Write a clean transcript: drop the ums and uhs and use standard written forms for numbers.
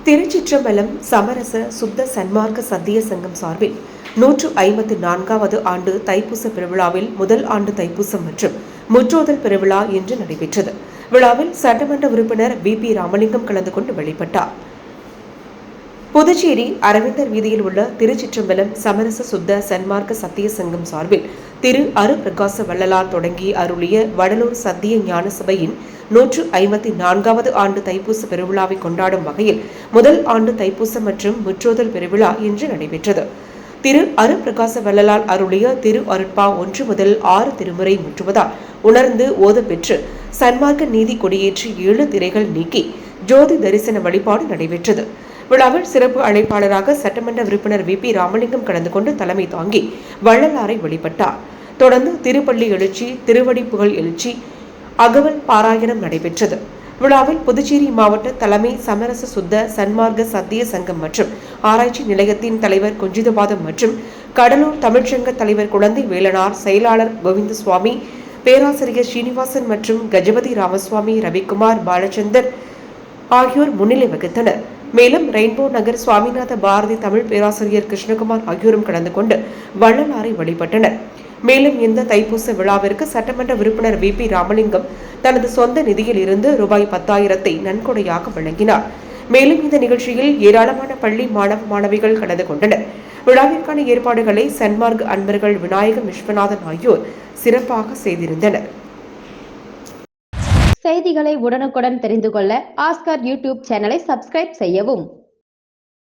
திருச்சிற்றம்பலம் சமரச சுத்த சன்மார்க்க சத்திய சங்கம் சார்பில் 154வது ஆண்டு தைப்பூச பெருவிழாவில் முதல் ஆண்டு தைப்பூசம் மற்றும் முற்றோதல் பெருவிழா இன்று நடைபெற்றது. விழாவில் சட்டமன்ற உறுப்பினர் வி.பி. ராமலிங்கம் கலந்து கொண்டு வழிபட்டார். புதுச்சேரி அரவிந்தர் வீதியில் உள்ள திருச்சிற்றம்பலம் சமரச சுத்த சன்மார்க்க சத்திய சங்கம் சார்பில் திரு அருப்பிரகாச வள்ளலார் தொடங்கி அருளிய வடலூர் சத்திய ஞான சபையின் 154வது ஆண்டு தைப்பூச பெருவிழாவை கொண்டாடும் வகையில் முதல் ஆண்டு தைப்பூசம் மற்றும் முற்றோதல் பெருவிழா இன்று நடைபெற்றது. திரு அருப்பிரகாச வள்ளலார் அருளிய திரு அருட்பா 1 முதல் 6 திருமுறை முற்றுவதால் உணர்ந்து ஓதப்பெற்று சன்மார்க்க நீதி கொடியேற்றி 7 திரைகள் நீக்கி ஜோதி தரிசன வழிபாடு நடைபெற்றது. விழாவில் சிறப்பு அழைப்பாளராக சட்டமன்ற உறுப்பினர் வி.பி. ராமலிங்கம் கலந்து கொண்டு தலைமை தாங்கி வள்ளலாரை வழிபட்டார். தொடர்ந்து திருப்பள்ளி எழுச்சி, திருவடி புகழ் எழுச்சி, அகவல் பாராயணம் நடைபெற்றது. விழாவில் புதுச்சேரி மாவட்ட தலைமை சமரச சுத்த சன்மார்க்க சத்திய சங்கம் மற்றும் ஆராய்ச்சி நிலையத்தின் தலைவர் குஞ்சிதபாதம் மற்றும் கடலூர் தமிழ்ச்சங்க தலைவர் குழந்தை வேலனார், செயலாளர் கோவிந்தசுவாமி, பேராசிரியர் ஸ்ரீனிவாசன் மற்றும் கஜபதி ராமசுவாமி, ரவிக்குமார், பாலச்சந்தர் ஆகியோர் முன்னிலை வகித்தனர். மேலும் ரெயின்போ நகர் சுவாமிநாத பாரதி தமிழ் பேராசிரியர் கிருஷ்ணகுமார் ஆகியோரும் கலந்து கொண்டு வள்ளலாரை வழிபட்டனர். மேலும் இந்த தைப்பூச விழாவிற்கு சட்டமன்ற உறுப்பினர் வி.பி. ராமலிங்கம் தனது சொந்த நிதியில் இருந்து ரூபாய் 10,000 நன்கொடையாக வழங்கினார். மேலும் இந்த நிகழ்ச்சியில் ஏராளமான பள்ளி மாணவ மாணவிகள் கலந்து கொண்டனர். விழாவிற்கான ஏற்பாடுகளை சன்மார்க் அன்பர்கள் விநாயகம் விஸ்வநாதன் ஆகியோர் சிறப்பாக செய்திருந்தனர். செய்திகளை உடனுக்குடன் தெரிந்து கொள்ள ஆஸ்கார் யூடியூப் சேனலை சப்ஸ்கிரைப் செய்யவும்.